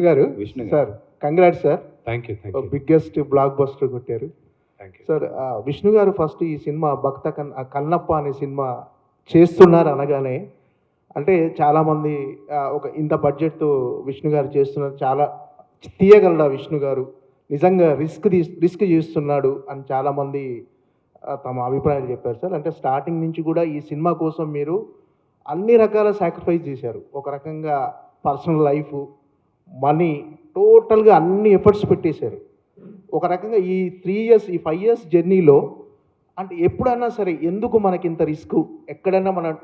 గారు sir, congrats sir. Thank you. Biggest block buster కొట్టారు. Thank you sir, Vishnu గారు first ఈ సినిమా కన్నప్ప అనే సినిమా చేస్తున్నారు అనగానే, అంటే చాలామంది ఒక ఇంత బడ్జెట్తో విష్ణు గారు చేస్తున్నారు, చాలా తీయగలడా విష్ణు గారు, నిజంగా రిస్క్ చేస్తున్నాడు అని చాలామంది తమ అభిప్రాయాలు చెప్పారు సార్. అంటే స్టార్టింగ్ నుంచి కూడా ఈ సినిమా కోసం మీరు అన్ని రకాల సాక్రిఫైస్ చేశారు. ఒక రకంగా పర్సనల్ లైఫ్, మనీ, టోటల్గా అన్ని ఎఫర్ట్స్ పెట్టేశారు. ఒక రకంగా ఈ 3 years, ఈ 5 years జర్నీలో అంటే ఎప్పుడైనా సరే ఎందుకు మనకి ఇంత రిస్క్, ఎక్కడైనా మనం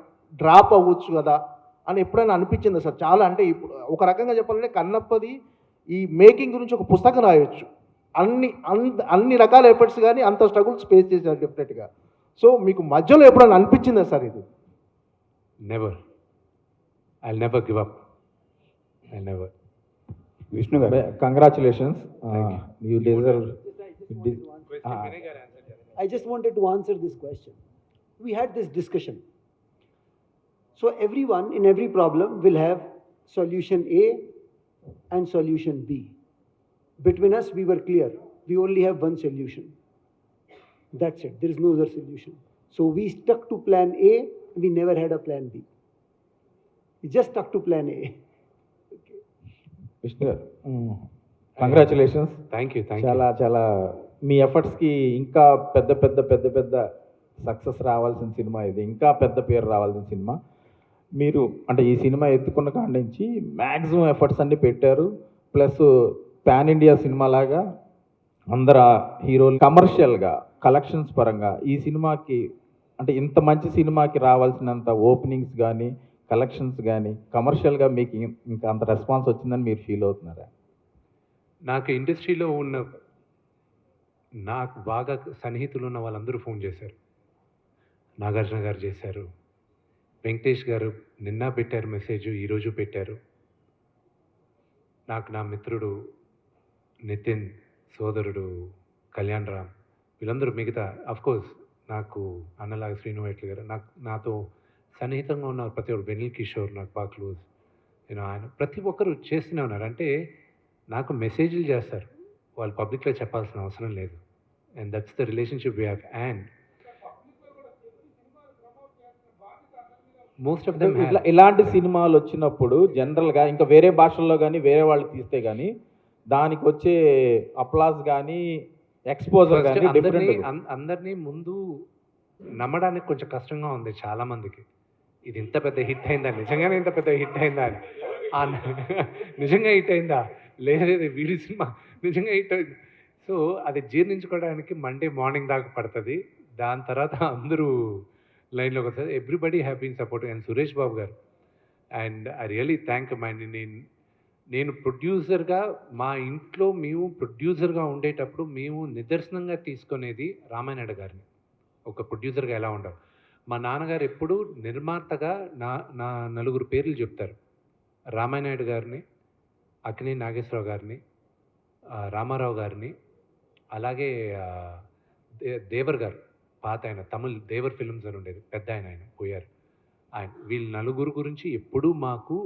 డ్రాప్ అవ్వచ్చు కదా అని ఎప్పుడైనా అనిపించిందా సార్? చాలా అంటే ఇప్పుడు ఒక రకంగా చెప్పాలంటే కన్నప్పది ఈ మేకింగ్ గురించి ఒక పుస్తకం రాయొచ్చు. అన్ని రకాల ఎఫర్ట్స్ కానీ అంత స్ట్రగుల్స్ ఫేస్ చేశారు డెఫినెట్గా. సో మీకు మధ్యలో ఎప్పుడైనా అనిపించిందా సార్ ఇది? Never. I never give up. I never. Vishnu garu, congratulations. You deserve. I just wanted to answer this question. We had this discussion. So everyone in every problem will have solution A and solution B. Between us, we were clear. We only have one solution. That's it. There is no other solution. So we stuck to plan A. We never had a plan B. We just stuck to plan A. Vishnu garu, congratulations. Thank you. చాలా చాలా మీ ఎఫర్ట్స్కి ఇంకా పెద్ద పెద్ద పెద్ద పెద్ద success రావాల్సిన cinema ఇది, ఇంకా పెద్ద పేరు రావాల్సిన సినిమా. మీరు అంటే ఈ సినిమా ఎత్తుకున్న కాడి నుంచి మ్యాక్సిమం ఎఫర్ట్స్ అన్నీ పెట్టారు. ప్లస్ పాన్ ఇండియా సినిమా లాగా అందరు హీరోలు కమర్షియల్గా కలెక్షన్స్ పరంగా ఈ సినిమాకి అంటే ఇంత మంచి సినిమాకి రావాల్సినంత ఓపెనింగ్స్ కానీ కలెక్షన్స్ కానీ కమర్షియల్గా మీకు ఇంకా అంత రెస్పాన్స్ వచ్చిందని మీరు ఫీల్ అవుతున్నారా? నాకు ఇండస్ట్రీలో ఉన్న నాకు బాగా సన్నిహితులు ఉన్న వాళ్ళందరూ ఫోన్ చేశారు. నాగార్జున గారు చేశారు, వెంకటేష్ గారు నిన్న పెట్టారు మెసేజ్, ఈరోజు పెట్టారు. నాకు నా మిత్రుడు నితిన్, సోదరుడు కళ్యాణ్ రామ్, వీళ్ళందరూ మిగతా అఫ్కోర్స్ నాకు అన్నలాగా శ్రీనువైట్ల గారు, నాతో సన్నిహితంగా ఉన్నారు. ప్రతి ఒక్కరు, వెనిల్ కిషోర్ నాకు బాగా క్లోజ్. నేను ఆయన ప్రతి ఒక్కరు చేస్తూనే ఉన్నారు. అంటే నాకు మెసేజ్లు చేస్తారు, వాళ్ళు పబ్లిక్లో చెప్పాల్సిన అవసరం లేదు. And that's the relationship we have. And most of them ఇలాంటి సినిమాలు వచ్చినప్పుడు జనరల్గా ఇంకా వేరే భాషల్లో కానీ వేరే వాళ్ళు తీస్తే కానీ దానికి వచ్చే అప్లాస్ కానీ ఎక్స్పోజర్ కానీ అందరినీ ముందు నమ్మడానికి కొంచెం కష్టంగా ఉంది చాలామందికి. ఇది ఇంత పెద్ద హిట్ అయిందా, నిజంగానే ఇంత పెద్ద హిట్ అయిందా అని, నిజంగా హిట్ అయిందా లేదు వీడి సినిమా నిజంగా హిట్ అయింది. సో అది జీర్ణించుకోవడానికి మండే మార్నింగ్ దాకా పడుతుంది. దాని తర్వాత అందరూ లైన్లోకి వస్తారు. Everybody have been supporting. And Suresh Babu garu, and I really thank నేను ప్రొడ్యూసర్గా మా ఇంట్లో మేము ప్రొడ్యూసర్గా ఉండేటప్పుడు మేము నిదర్శనంగా తీసుకునేది రామానాయుడు గారిని. ఒక ప్రొడ్యూసర్గా ఎలా ఉండాలి. మా నాన్నగారు ఎప్పుడు నిర్మాతగా నా నలుగురు పేర్లు చెప్తారు. రామానాయుడు గారిని, అక్కినేని నాగేశ్వరరావు గారిని, రామారావు గారిని, అలాగే దేవర్ గారు, పాత ఆయన తమిళ్ దేవర్ ఫిల్మ్స్ అని ఉండేది, పెద్ద ఆయన పోయారు. వీళ్ళ నలుగురు గురించి ఎప్పుడూ మాకు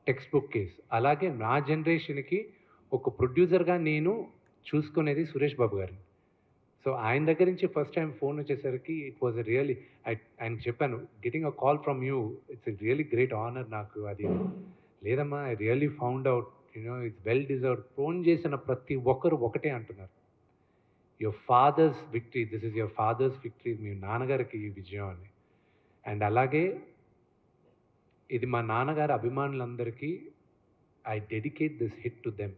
టెక్స్ట్ బుక్ కేస్. అలాగే నా జనరేషన్కి ఒక ప్రొడ్యూసర్గా నేను చూసుకునేది సురేష్ బాబు గారిని. సో ఆయన దగ్గర నుంచి ఫస్ట్ టైం ఫోన్ వచ్చేసరికి ఇట్ వాజ్ రియలీ, ఆయన చెప్పాను, getting a call from you, it's a really great honour నాకు. అది లేదమ్మా, I really found out, you know it's well deserved. Phone చేసిన ప్రతి ఒక్కరు ఒకటే అంటున్నారు, your father's victory, this is your father's victory, మీ నాన్నగారికి ఈ విజయం అని. అండ్ అలాగే ఇది మా నాన్నగారి అభిమానులందరికీ I dedicate this hit to them.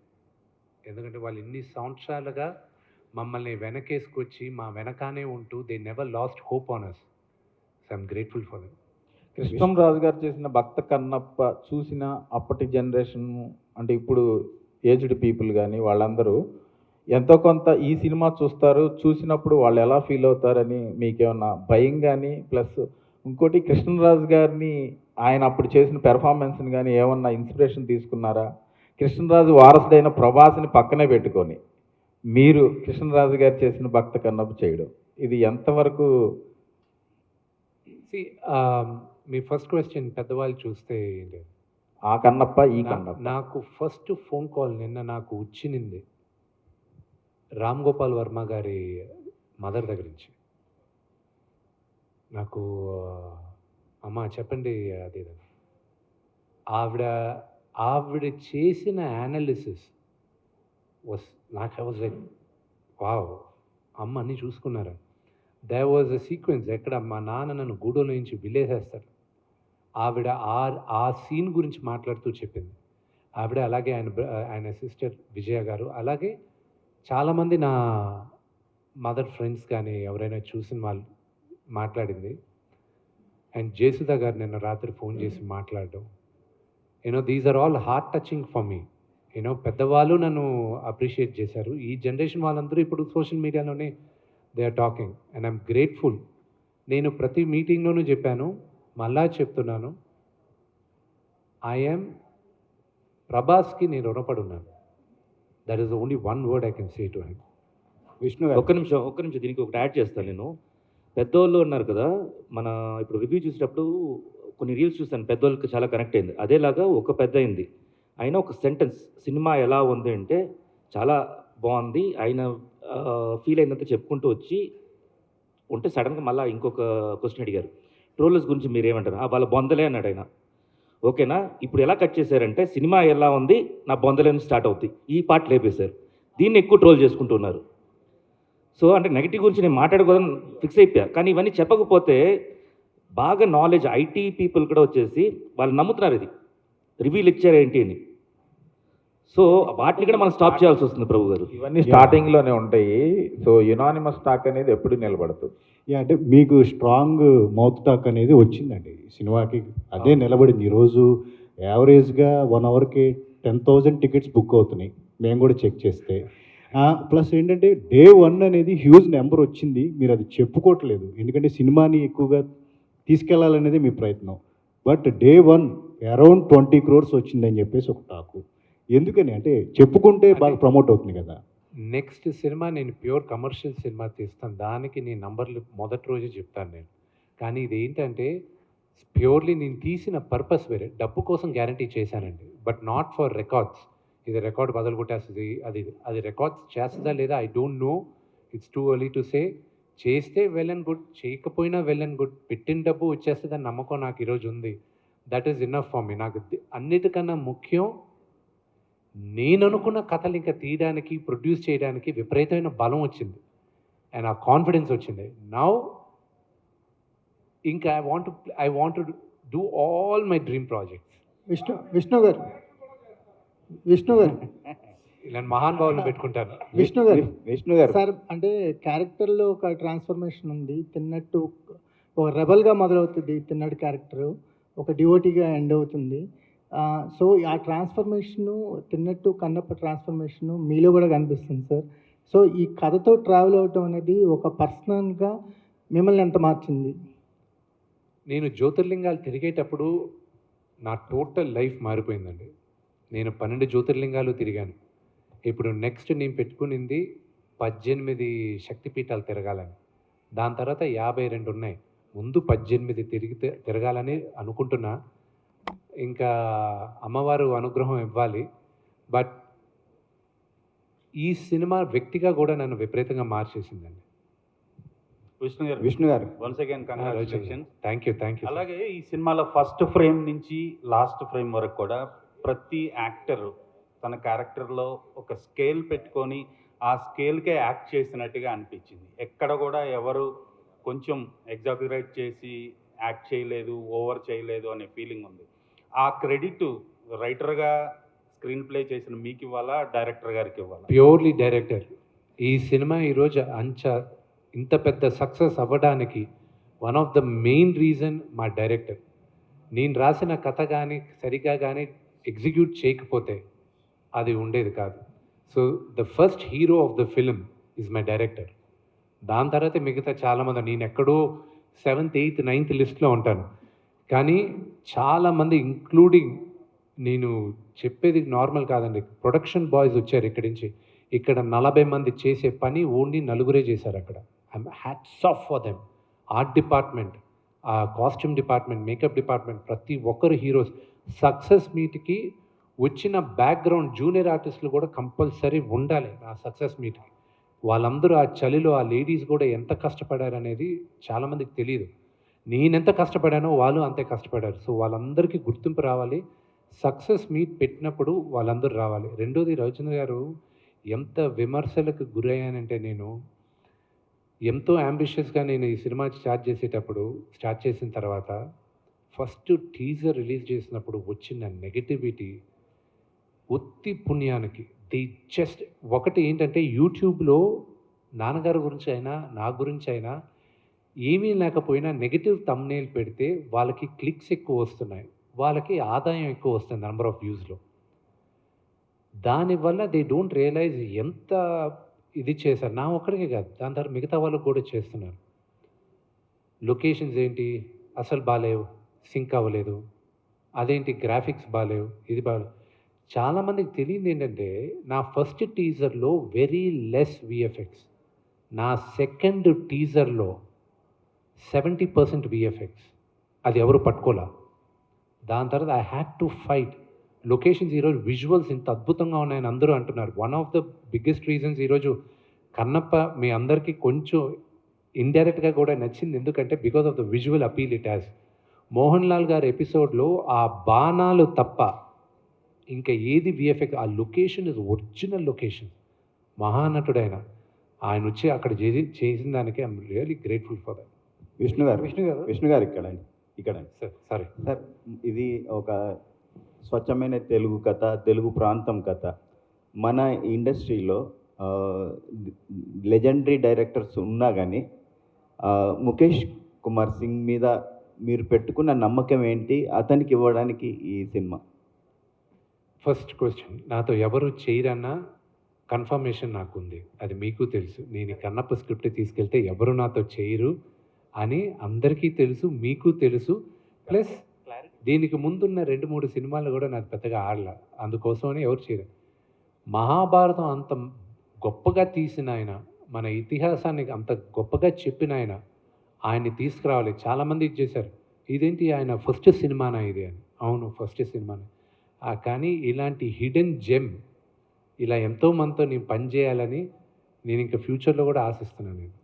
ఎందుకంటే వాళ్ళు ఇన్ని సంవత్సరాలుగా మమ్మల్ని వెనకేసుకొచ్చి మా వెనకానే ఉంటూ they never lost hope on us. So I'm grateful for them. Krishnam Raju garu చేసిన భక్త కన్నప్ప చూసిన అప్పటి జనరేషన్ అంటే ఇప్పుడు ఏజ్డ్ పీపుల్ కానీ వాళ్ళందరూ ఎంతో కొంత ఈ సినిమా చూస్తారు, చూసినప్పుడు వాళ్ళు ఎలా ఫీల్ అవుతారని మీకేమన్నా భయం కానీ, ప్లస్ ఇంకోటి కృష్ణరాజు గారిని ఆయన అప్పుడు చేసిన పెర్ఫార్మెన్స్ని కానీ ఏమన్నా ఇన్స్పిరేషన్ తీసుకున్నారా? కృష్ణరాజు వారసుడైన ప్రభాస్ని పక్కనే పెట్టుకొని మీరు కృష్ణరాజు గారు చేసిన భక్త కన్నప్ప చేయడం, ఇది ఎంతవరకు? మీ ఫస్ట్ క్వశ్చన్ పెద్దవాళ్ళు చూస్తే ఏంటి? ఆ కన్నప్ప ఈ నా- కన్నప్ప. నాకు ఫస్ట్ ఫోన్ కాల్ నిన్న నాకు వచ్చింది రామ్ గోపాల్ వర్మ గారి మదర్ దగ్గర నుంచి. నాకు అమ్మ చెప్పండి అది ఇది అని. ఆవిడ ఆవిడ చేసిన యానాలిసిస్ నాకు వాజ్ లైక్ వావ్, అమ్మ అన్నీ చూసుకున్నారా. దేర్ వాజ్ అ సీక్వెన్స్ ఎక్కడ మా నాన్న నన్ను గూడెలో నుంచి విలేసేస్తాడు. ఆవిడ ఆ సీన్ గురించి మాట్లాడుతూ చెప్పింది. ఆవిడ అలాగే ఆయన సిస్టర్ విజయ గారు, అలాగే చాలామంది నా మదర్ ఫ్రెండ్స్ కానీ ఎవరైనా చూసిన వాళ్ళు మాట్లాడింది. అండ్ జయసుధ గారు నిన్న రాత్రి ఫోన్ చేసి మాట్లాడడం. These are all heart touching for me. పెద్దవాళ్ళు నన్ను అప్రిషియేట్ చేశారు. ఈ జనరేషన్ వాళ్ళందరూ ఇప్పుడు సోషల్ మీడియాలోనే they are talking and I'm grateful. నేను ప్రతి మీటింగ్లోనూ చెప్పాను, మళ్ళా చెప్తున్నాను, ఐఎమ్ ప్రభాస్కి నేను రుణపడి ఉన్నాను. That is only one word I can say to him. Vishnu గారు, ఒక్క నిమిషం దీనికి ఒకటి యాడ్ చేస్తాను నేను. పెద్దోళ్ళు అన్నారు కదా, మన ఇప్పుడు రివ్యూ చూసేటప్పుడు కొన్ని రీల్స్ చూస్తాను, పెద్దోళ్ళకి చాలా కనెక్ట్ అయింది. అదేలాగా ఒక పెద్ద అయింది ఆయన ఒక సెంటెన్స్, సినిమా ఎలా ఉంది అంటే చాలా బాగుంది, ఆయన ఫీల్ అయిందంతా చెప్పుకుంటూ వచ్చి ఉంటే సడన్గా మళ్ళీ ఇంకొక క్వశ్చన్ అడిగారు, ట్రోలర్స్ గురించి మీరేమంటారు? వాళ్ళ బొందలే అన్నాడు ఆయన. ఓకేనా, ఇప్పుడు ఎలా కట్ చేశారంటే సినిమా ఎలా ఉంది నా బొందలే నుంచి స్టార్ట్ అవుతాయి, ఈ పార్ట్ లేపేశారు. దీన్ని ఎక్కువ ట్రోల్ చేసుకుంటున్నారు. సో అంటే నెగిటివ్ గురించి నేను మాట్లాడుకోదని ఫిక్స్ అయిపోయా. కానీ ఇవన్నీ చెప్పకపోతే బాగా నాలెడ్జ్ ఐటీ పీపుల్ కూడా వచ్చేసి వాళ్ళు నమ్ముతున్నారు ఇది రివ్యూలు ఇచ్చారు ఏంటి అని. సో వాటిని కూడా మనం స్టాప్ చేయాల్సి వస్తుంది ప్రభు గారు. ఇవన్నీ స్టార్టింగ్లోనే ఉంటాయి. సో యునానిమస్ టాక్ అనేది ఎప్పుడు నిలబడుతుంది. అంటే మీకు స్ట్రాంగ్ మౌత్ టాక్ అనేది వచ్చిందండి ఈ సినిమాకి, అదే నిలబడింది. ఈరోజు యావరేజ్గా 1 అవర్కి 10,000 టికెట్స్ బుక్ అవుతున్నాయి, మేము కూడా చెక్ చేస్తే. ప్లస్ ఏంటంటే డే 1 అనేది హ్యూజ్ నెంబర్ వచ్చింది, మీరు అది చెప్పుకోవట్లేదు ఎందుకంటే సినిమాని ఎక్కువగా తీసుకెళ్లాలనేది మీ ప్రయత్నం. బట్ డే 1 అరౌండ్ 20 crores వచ్చిందని చెప్పేసి ఒక టాకు. ఎందుకని అంటే చెప్పుకుంటే బాగా ప్రమోట్ అవుతుంది కదా. నెక్స్ట్ సినిమా నేను ప్యూర్ కమర్షియల్ సినిమా తీస్తాను, దానికి నేను నంబర్లు మొదటి రోజే చెప్తాను నేను. కానీ ఇది ఏంటంటే ప్యూర్లీ నేను తీసిన పర్పస్ వేరే, డబ్బు కోసం గ్యారంటీ చేశానండి, బట్ నాట్ ఫర్ రికార్డ్స్. ఇది రికార్డ్ బదులు కొట్టేస్తుంది, అది రికార్డ్స్ చేస్తుందా లేదా I don't know, it's too early to say. చేస్తే వెల్ అండ్ గుడ్, చేయకపోయినా వెల్ అండ్ గుడ్, పెట్టిన డబ్బు వచ్చేస్తుందని నమ్మకం నాకు ఈరోజు ఉంది. That is enough for me. నాకు అన్నిటికన్నా ముఖ్యం, నేను అనుకున్న కథలు ఇంకా తీయడానికి, ప్రొడ్యూస్ చేయడానికి విపరీతమైన బలం వచ్చింది అండ్ ఆ కాన్ఫిడెన్స్ వచ్చింది. నౌ ఇంకా I want to do all my dream projects. Vishnu గారు ఇలాంటి మహానుభావులను పెట్టుకుంటాను. విష్ణు గారు సార్, అంటే క్యారెక్టర్లో ఒక ట్రాన్స్ఫర్మేషన్ ఉంది. తిన్నట్టు ఒక రెబల్గా మొదలవుతుంది తిన్నట్టు క్యారెక్టరు, ఒక డివోటీగా ఎండ్ అవుతుంది. సో ఆ ట్రాన్స్ఫర్మేషను, తిన్నట్టు కన్నప్ప ట్రాన్స్ఫర్మేషను మీలో కూడా కనిపిస్తుంది సార్. సో ఈ కథతో ట్రావెల్ అవటం అనేది ఒక పర్సనల్గా మిమ్మల్ని ఎంత మార్చింది? నేను జ్యోతిర్లింగాలు తిరిగేటప్పుడు నా టోటల్ లైఫ్ మారిపోయిందండి. నేను 12 జ్యోతిర్లింగాలు తిరిగాను. ఇప్పుడు నెక్స్ట్ నేను పెట్టుకునింది 18 శక్తిపీఠాలు తిరగాలని. దాని తర్వాత 52 ఉన్నాయి. ముందు 18 తిరగాలని అనుకుంటున్నా. ఇంకా అమ్మవారు అనుగ్రహం ఇవ్వాలి. బట్ ఈ సినిమా వ్యక్తిగా కూడా నన్ను విపరీతంగా మార్చేసిందండి. విష్ణు గారు once again congratulations. Thank you. అలాగే ఈ సినిమాలో ఫస్ట్ ఫ్రేమ్ నుంచి లాస్ట్ ఫ్రేమ్ వరకు కూడా ప్రతి యాక్టర్ తన క్యారెక్టర్లో ఒక స్కేల్ పెట్టుకొని ఆ స్కేల్కే యాక్ట్ చేసినట్టుగా అనిపించింది. ఎక్కడ కూడా ఎవరు కొంచెం ఎగ్జాగరేట్ చేసి యాక్ట్ చేయలేదు, ఓవర్ చేయలేదు అనే ఫీలింగ్ ఉంది. ఆ క్రెడిట్ రైటర్గా స్క్రీన్ ప్లే చేసిన మీకు ఇవ్వాలా, డైరెక్టర్ గారికి ఇవ్వాలా? Purely director. ఈ సినిమా ఈరోజు ఇంత పెద్ద సక్సెస్ అవ్వడానికి one of the main reason మా డైరెక్టర్. నేను రాసిన కథ కానీ సరిగ్గా కానీ ఎగ్జిక్యూట్ చేయకపోతే అది ఉండేది కాదు. So the first hero of the film is my director. దాని తర్వాత మిగతా చాలామంది, నేను ఎక్కడో 7th, 8th, 9th లిస్ట్లో ఉంటాను. కానీ చాలామంది ఇంక్లూడింగ్, నేను చెప్పేది నార్మల్ కాదండి, ప్రొడక్షన్ బాయ్స్ వచ్చారు ఇక్కడి నుంచి. ఇక్కడ 40 మంది చేసే పని ఓన్లీ 4 చేశారు అక్కడ. I'm hats off for them. Art department ఆ కాస్ట్యూమ్ డిపార్ట్మెంట్, మేకప్ డిపార్ట్మెంట్, ప్రతి ఒక్కరు హీరోస్. సక్సెస్ మీట్కి వచ్చిన బ్యాక్గ్రౌండ్ జూనియర్ ఆర్టిస్టులు కూడా కంపల్సరీ ఉండాలి ఆ సక్సెస్ మీట్కి. వాళ్ళందరూ ఆ చలిలో ఆ లేడీస్ కూడా ఎంత కష్టపడారనేది చాలామందికి తెలియదు. నేనెంత కష్టపడానో వాళ్ళు అంతే కష్టపడారు. సో వాళ్ళందరికీ గుర్తింపు రావాలి. సక్సెస్ మీట్ పెట్టినప్పుడు వాళ్ళందరూ రావాలి. రెండోది, రవిచంద్ర గారు ఎంత విమర్శలకు గురయ్యానంటే, నేను ఎంతో యాంబిషియస్గా నేను ఈ సినిమా స్టార్ట్ చేసిన తర్వాత ఫస్ట్ టీజర్ రిలీజ్ చేసినప్పుడు వచ్చిన నెగటివిటీ ఉత్తి పుణ్యానికి. ది జస్ట్ ఒకటి ఏంటంటే, యూట్యూబ్లో నాన్నగారి గురించి అయినా నా గురించి అయినా ఏమీ లేకపోయినా నెగటివ్ థంబ్నెయిల్ పెడితే వాళ్ళకి క్లిక్స్ ఎక్కువ వస్తున్నాయి, వాళ్ళకి ఆదాయం ఎక్కువ వస్తుంది నెంబర్ ఆఫ్ వ్యూస్లో. దానివల్ల దే డోంట్ రియలైజ్ ఎంత ఇది చేశారు. నా ఒక్కడికే కాదు, దాని తర్వాత మిగతా వాళ్ళకు కూడా చేస్తున్నారు. లొకేషన్స్ ఏంటి అసలు బాలేవు, సింక్ అవ్వలేదు, అదేంటి గ్రాఫిక్స్ బాలేవు, ఇది బాగాలేవు. చాలామందికి తెలియదు ఏంటంటే, నా ఫస్ట్ టీజర్లో వెరీ లెస్ విఎఫ్ఎక్స్, నా సెకండ్ టీజర్లో 70% విఎఫ్ఎక్స్. అది ఎవరు పట్టుకోలే. దాని తర్వాత I had to fight. Locations ఈరోజు విజువల్స్ ఇంత అద్భుతంగా ఉన్నాయని అందరూ అంటున్నారు. One of the biggest reasons ఈరోజు కన్నప్ప మీ అందరికీ కొంచెం ఇండైరెక్ట్గా కూడా నచ్చింది. ఎందుకంటే because of the visual appeal it has. Mohan Lal గారి ఎపిసోడ్లో ఆ బాణాలు తప్ప ఇంకా ఏది విఎఫ్ఎక్స్, ఆ లొకేషన్ ఇస్ ఒరిజినల్ లొకేషన్. మహానటుడైన ఆయన వచ్చి అక్కడ చేసిన దానికి I'm really grateful for that. Vishnu గారు ఇక్కడ సారీ సార్, ఇది ఒక స్వచ్ఛమైన తెలుగు కథ, తెలుగు ప్రాంతం కథ. మన ఇండస్ట్రీలో లెజెండరీ డైరెక్టర్స్ ఉన్నా కానీ ముఖేష్ కుమార్ సింగ్ మీద మీరు పెట్టుకున్న నమ్మకం ఏంటి, అతనికి ఇవ్వడానికి ఈ సినిమా? ఫస్ట్ క్వశ్చన్, నాతో ఎవరు చేయరన్న కన్ఫర్మేషన్ నాకుంది, అది మీకు తెలుసు. నేను ఈ కన్నప్ప స్క్రిప్ట్ తీసుకెళ్తే ఎవరు నాతో చేయరు అని అందరికీ తెలుసు, మీకు తెలుసు. ప్లస్ దీనికి ముందున్న 2-3 సినిమాలు కూడా నాకు పెద్దగా ఆడల, అందుకోసమని ఎవరు చేయరు. మహాభారతం అంత గొప్పగా తీసిన ఆయన, మన ఇతిహాసాన్ని అంత గొప్పగా చెప్పిన ఆయన్ని తీసుకురావాలి. చాలామంది ఇది చేశారు, ఇదేంటి ఆయన ఫస్ట్ సినిమానా ఇది అని. అవును, ఫస్ట్ సినిమానే. కానీ ఇలాంటి హిడెన్ జెమ్ ఇలా ఎంతోమందితో నేను పనిచేయాలని నేను ఇంకా ఫ్యూచర్లో కూడా ఆశిస్తున్నాను. నేను